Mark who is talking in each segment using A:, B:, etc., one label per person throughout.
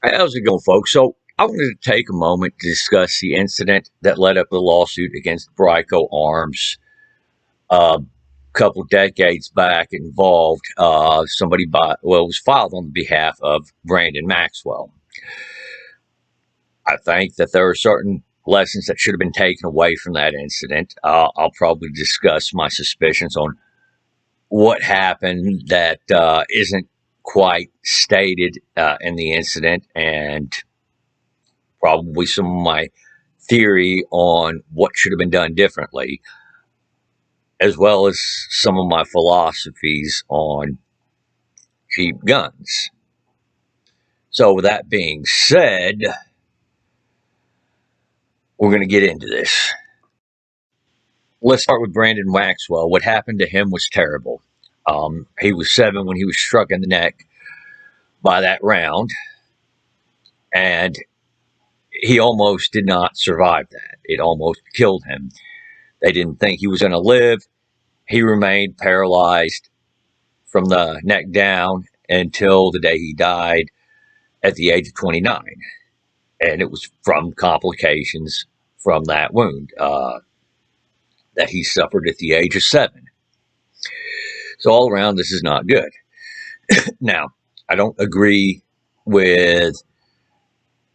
A: How's it going, folks? So, I wanted to take a moment to discuss the incident that led up to the lawsuit against Bryco Arms a couple decades back. Involved it was filed on behalf of Brandon Maxwell. I think that there are certain lessons that should have been taken away from that incident. I'll probably discuss my suspicions on what happened that isn't quite stated in the incident, and probably some of my theory on what should have been done differently, as well as some of my philosophies on cheap guns. So, with that being said, we're going to get into this. Let's start with Brandon Waxwell. What happened to him was terrible. He was 7 when he was struck in the neck by that round, and he almost did not survive that. It almost killed him. They didn't think he was going to live. He remained paralyzed from the neck down until the day he died at the age of 29. And it was from complications from that wound that he suffered at the age of 7. So, all around, this is not good. Now, I don't agree with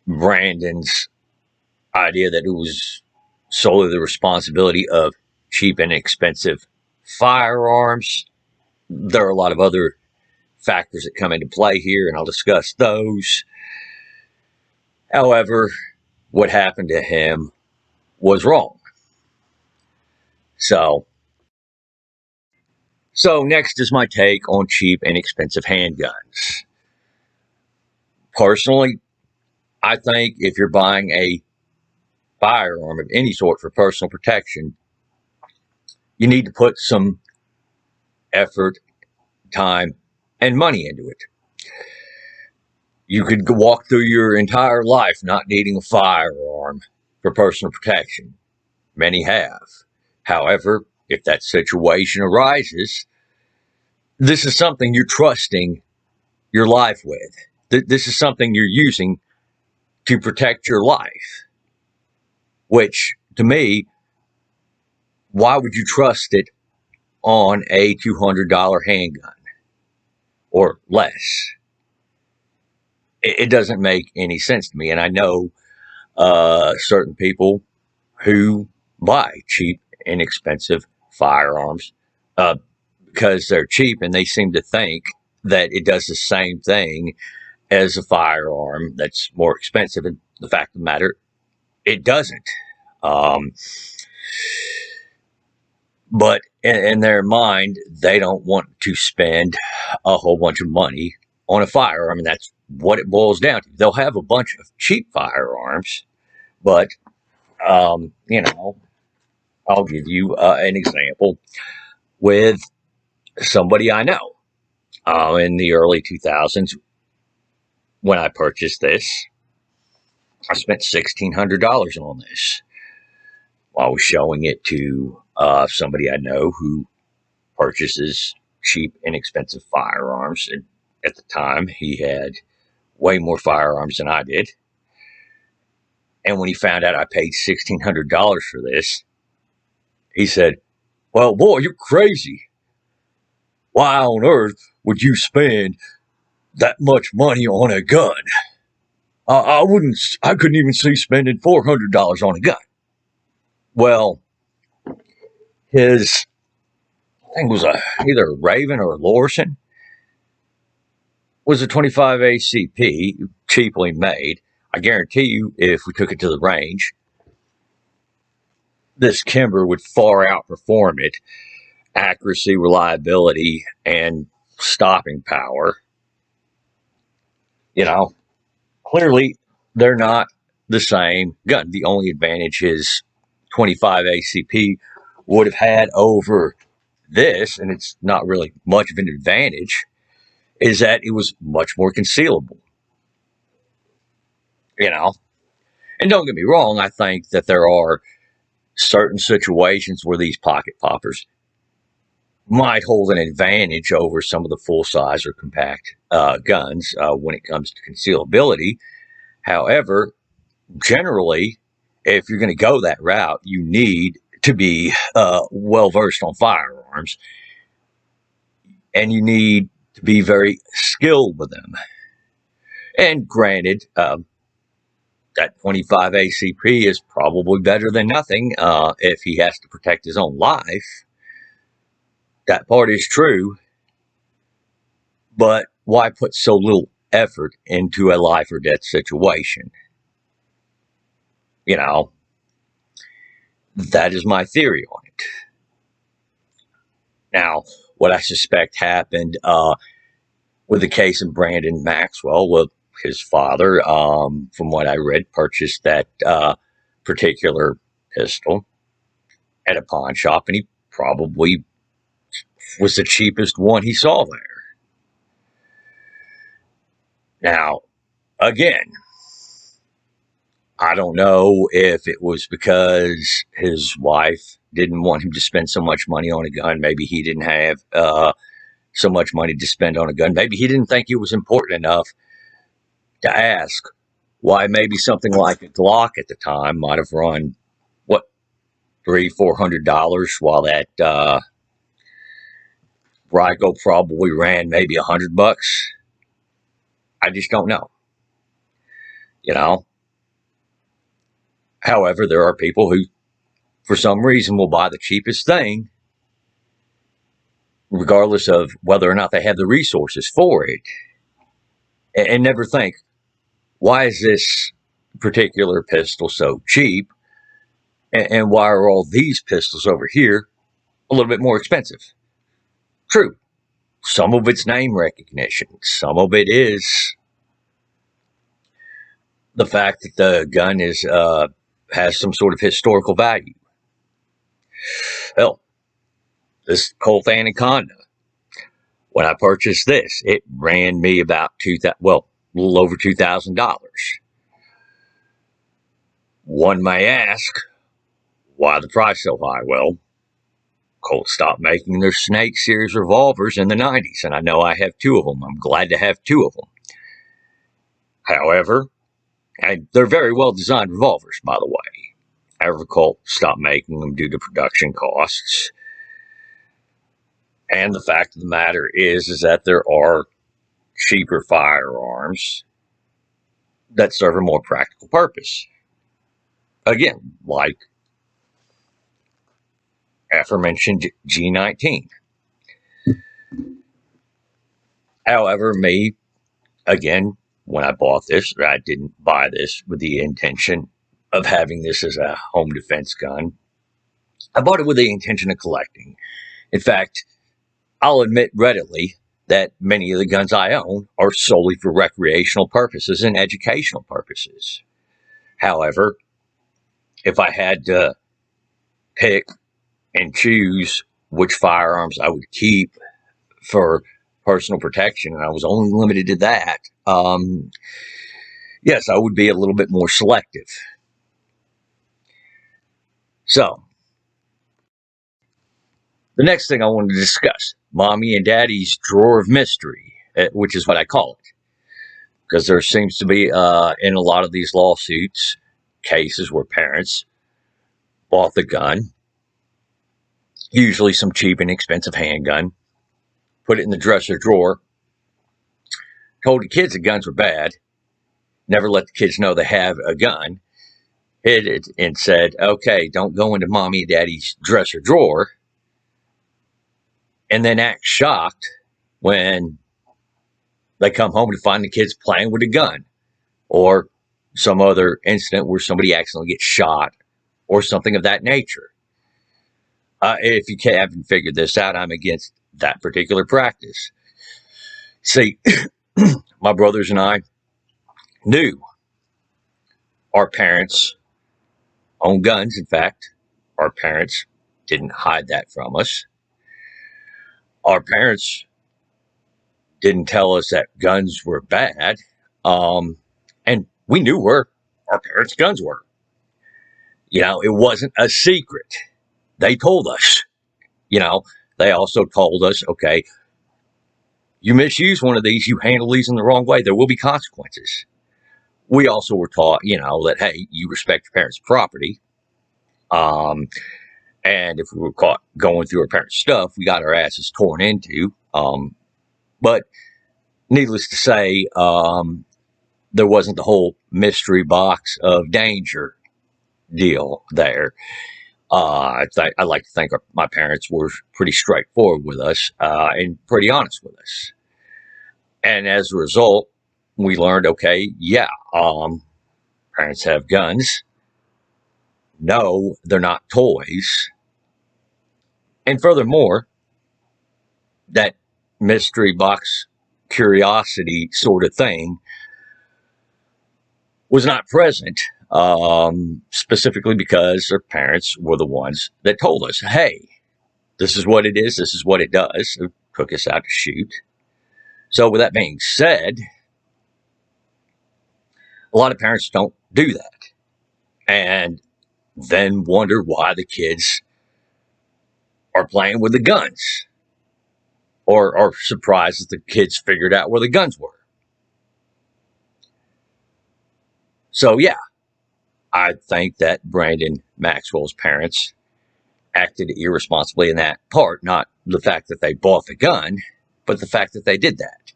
A: Brandon's idea that it was solely the responsibility of cheap and expensive firearms. There are a lot of other factors that come into play here, and I'll discuss those. However, what happened to him was wrong. So next is my take on cheap and expensive handguns. Personally, I think if you're buying a firearm of any sort for personal protection, you need to put some effort, time, and money into it. You could walk through your entire life not needing a firearm for personal protection. Many have. However, if that situation arises, this is something you're trusting your life with. This is something you're using to protect your life. Which, to me, why would you trust it on a $200 handgun or less? It doesn't make any sense to me. And I know certain people who buy cheap, inexpensive firearms because they're cheap, and they seem to think that it does the same thing as a firearm that's more expensive. And the fact of the matter, it doesn't. But in their mind, they don't want to spend a whole bunch of money on a firearm, and that's what it boils down to. They'll have a bunch of cheap firearms, but, I'll give you an example with somebody I know. In the early 2000s, when I purchased this, I spent $1,600 on this. I was showing it to somebody I know who purchases cheap, inexpensive firearms. And at the time, he had way more firearms than I did. And when he found out I paid $1,600 for this, he said, "Well, boy, you're crazy. Why on earth would you spend that much money on a gun? I couldn't even see spending $400 on a gun." Well, his, I think it was either Raven or Lorson, was a 25 ACP, cheaply made. I guarantee you, if we took it to the range, this Kimber would far outperform it. Accuracy, reliability, and stopping power. Clearly they're not the same gun. The only advantage his 25 ACP would have had over this, and it's not really much of an advantage, is that it was much more concealable. And don't get me wrong, I think that there are certain situations where these pocket poppers might hold an advantage over some of the full size or compact guns when it comes to concealability. However, generally, if you're going to go that route, you need to be well versed on firearms, and you need to be very skilled with them. And granted, that 25 ACP is probably better than nothing if he has to protect his own life. That part is true, but why put so little effort into a life or death situation? You know, that is my theory on it. Now, what I suspect happened with the case of Brandon Maxwell, with his father, from what I read, purchased that particular pistol at a pawn shop, and he probably was the cheapest one he saw there. Now, again, I don't know if it was because his wife didn't want him to spend so much money on a gun. Maybe he didn't have so much money to spend on a gun. Maybe he didn't think it was important enough to ask why maybe something like a Glock at the time might have run, what, $300-400, while that Bryco probably ran maybe $100. I just don't know. You know? However, there are people who, for some reason, will buy the cheapest thing, regardless of whether or not they have the resources for it, and never think, why is this particular pistol so cheap, and why are all these pistols over here a little bit more expensive? True, some of it's name recognition, some of it is the fact that the gun is has some sort of historical value. Hell, this Colt Anaconda, when I purchased this, it ran me about a little over $2,000. One may ask, why the price so high? Well, Colt stopped making their Snake series revolvers in the 90s, and I know I have two of them. I'm glad to have two of them. However, and they're very well designed revolvers, by the way. However, Colt stopped making them due to production costs. And the fact of the matter is that there are cheaper firearms that serve a more practical purpose. Again, like aforementioned G19. However, again, when I bought this, I didn't buy this with the intention of having this as a home defense gun. I bought it with the intention of collecting. In fact, I'll admit readily that many of the guns I own are solely for recreational purposes and educational purposes. However, if I had to pick and choose which firearms I would keep for personal protection, and I was only limited to that, yes, I would be a little bit more selective. So, the next thing I wanted to discuss, Mommy and Daddy's drawer of mystery, which is what I call it. Because there seems to be, in a lot of these lawsuits, cases where parents bought the gun, usually some cheap and expensive handgun, put it in the dresser drawer, told the kids the guns were bad, never let the kids know they have a gun, hid it, and said, okay, don't go into Mommy and Daddy's dresser drawer, and then act shocked when they come home to find the kids playing with a gun, or some other incident where somebody accidentally gets shot, or something of that nature. If you haven't figured this out, I'm against that particular practice. See, my brothers and I knew our parents owned guns. In fact, our parents didn't hide that from us. Our parents didn't tell us that guns were bad. And we knew where our parents' guns were. You know, it wasn't a secret. They told us. You know, they also told us, okay, you misuse one of these, you handle these in the wrong way, there will be consequences. we also were taught, that, hey, you respect your parents' property. Um, and if we were caught going through our parents' stuff, we got our asses torn into. But needless to say, there wasn't the whole mystery box of danger deal there. I like to think my parents were pretty straightforward with us and pretty honest with us. And as a result, we learned, okay, yeah, parents have guns. No, they're not toys. And furthermore, that mystery box curiosity sort of thing was not present, specifically because our parents were the ones that told us, hey, this is what it is, this is what it does. It took us out to shoot. So, with that being said, a lot of parents don't do that and then wonder why the kids are playing with the guns or are surprised that the kids figured out where the guns were. So, yeah, I think that Brandon Maxwell's parents acted irresponsibly in that part, not the fact that they bought the gun, but the fact that they did that.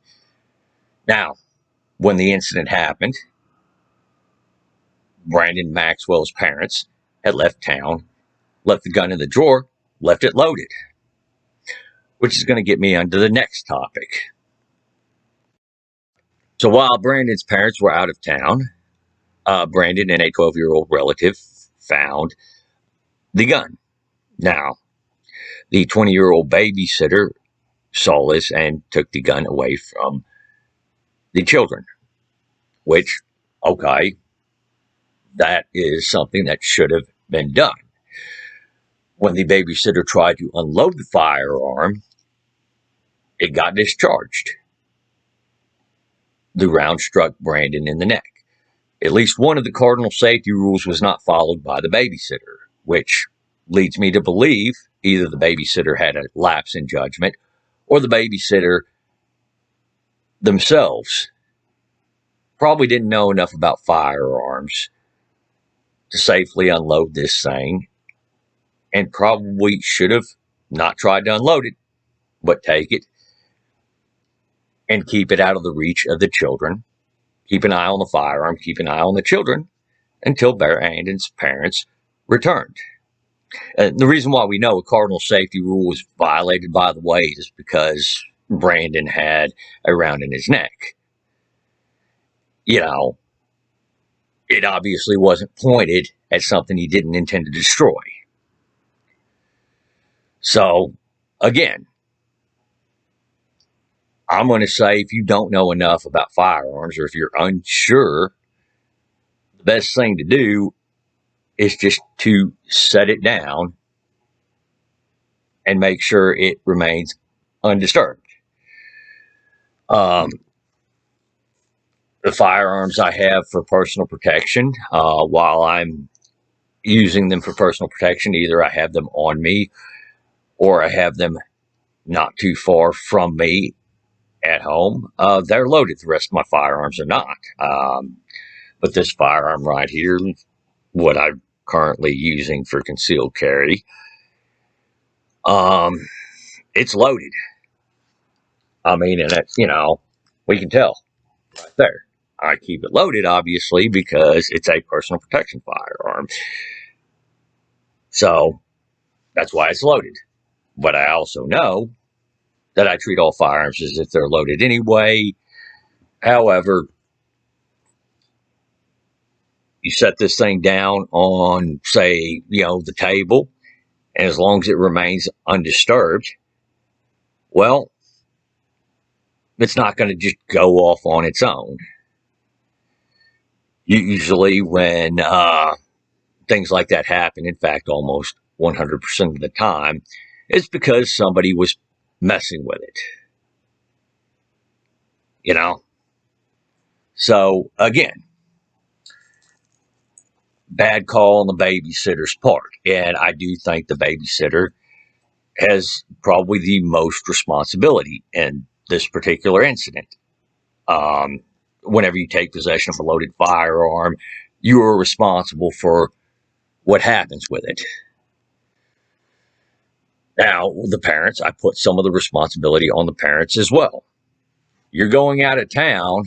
A: Now, when the incident happened, Brandon Maxwell's parents had left town, left the gun in the drawer, left it loaded, which is going to get me onto the next topic. So while Brandon's parents were out of town, Brandon and a 12-year-old relative found the gun. Now, the 20-year-old babysitter saw this and took the gun away from the children, which, okay, that is something that should have been done. When the babysitter tried to unload the firearm, it got discharged. The round struck Brandon in the neck. At least one of the cardinal safety rules was not followed by the babysitter, which leads me to believe either the babysitter had a lapse in judgment or the babysitter themselves probably didn't know enough about firearms to safely unload this thing and probably should have not tried to unload it, but take it and keep it out of the reach of the children. Keep an eye on the firearm, keep an eye on the children until Brandon's parents returned. The reason why we know a cardinal safety rule was violated, by the way, is because Brandon had a round in his neck. It obviously wasn't pointed at something he didn't intend to destroy. So, again, I'm going to say if you don't know enough about firearms or if you're unsure, the best thing to do is just to set it down and make sure it remains undisturbed. The firearms I have for personal protection, while I'm using them for personal protection, either I have them on me or I have them not too far from me at home. They're loaded. The rest of my firearms are not. But this firearm right here, what I'm currently using for concealed carry, it's loaded. I mean, and it, we can tell right there. I keep it loaded, obviously, because it's a personal protection firearm. So that's why it's loaded. But I also know that I treat all firearms as if they're loaded anyway. However, you set this thing down on, say, the table, and as long as it remains undisturbed, well, it's not going to just go off on its own. Usually when things like that happen, in fact, almost 100% of the time, it's because somebody was messing with it. So, again, bad call on the babysitter's part. And I do think the babysitter has probably the most responsibility in this particular incident. whenever you take possession of a loaded firearm, you are responsible for what happens with it. Now, the parents, I put some of the responsibility on the parents as well. You're going out of town,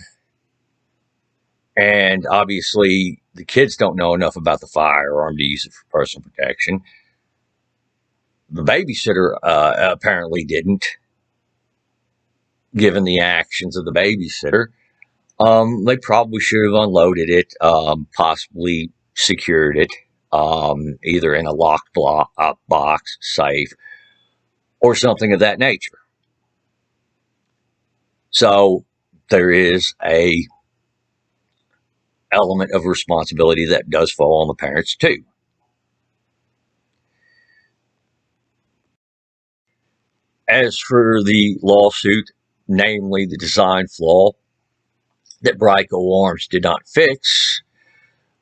A: and obviously the kids don't know enough about the firearm to use it for personal protection. The babysitter apparently didn't, given the actions of the babysitter. They probably should have unloaded it, possibly secured it, either in a locked box, safe, or something of that nature. So there is a element of responsibility that does fall on the parents too. As for the lawsuit, namely the design flaw that Bryco Arms did not fix,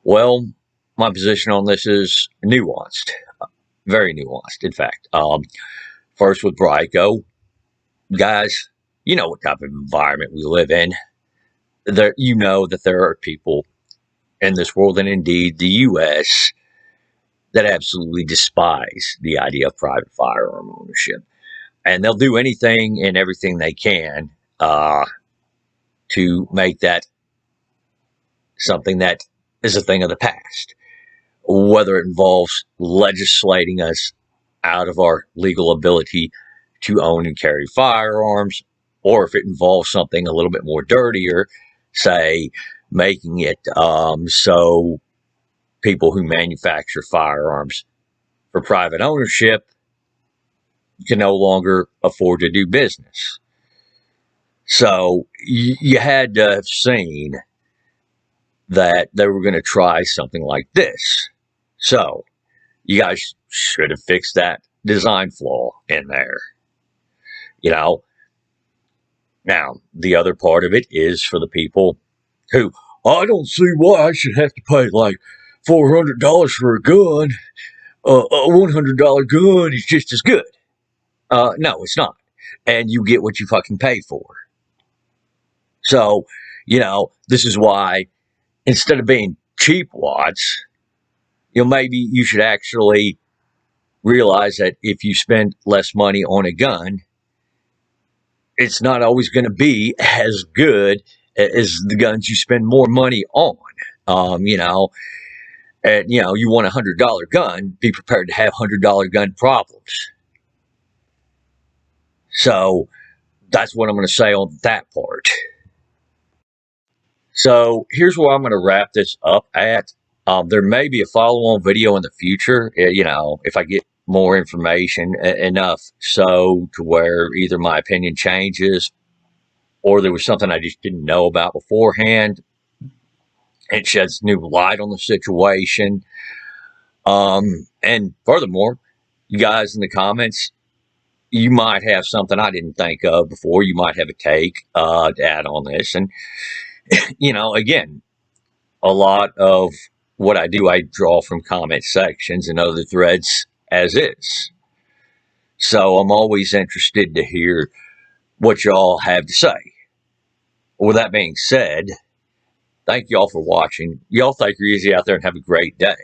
A: well, my position on this is nuanced, very nuanced, in fact. First, with Bryco, guys, you know what type of environment we live in. There, you know that there are people in this world, and indeed the U.S., that absolutely despise the idea of private firearm ownership. And they'll do anything and everything they can to make that something that is a thing of the past, whether it involves legislating us out of our legal ability to own and carry firearms, or if it involves something a little bit more dirtier, say making it so people who manufacture firearms for private ownership can no longer afford to do business. So you had to have seen that they were going to try something like this. So you guys should have fixed that design flaw in there. You know, now the other part of it is for the people who, I don't see why I should have to pay like $400 for a gun. A $100 gun is just as good. No, it's not. And you get what you fucking pay for. So, this is why instead of being cheap wads, maybe you should actually realize that if you spend less money on a gun, it's not always going to be as good as the guns you spend more money on. And you want $100 gun, be prepared to have $100 gun problems. So that's what I'm going to say on that part. So here's where I'm going to wrap this up at. There may be a follow-on video in the future, if I get more information enough so to where either my opinion changes or there was something I just didn't know about beforehand. It sheds new light on the situation. And furthermore, you guys in the comments, you might have something I didn't think of before. You might have a take to add on this. And, again, a lot of what I do, I draw from comment sections and other threads as is. So I'm always interested to hear what y'all have to say. With that being said, thank y'all for watching. Y'all take it easy out there and have a great day.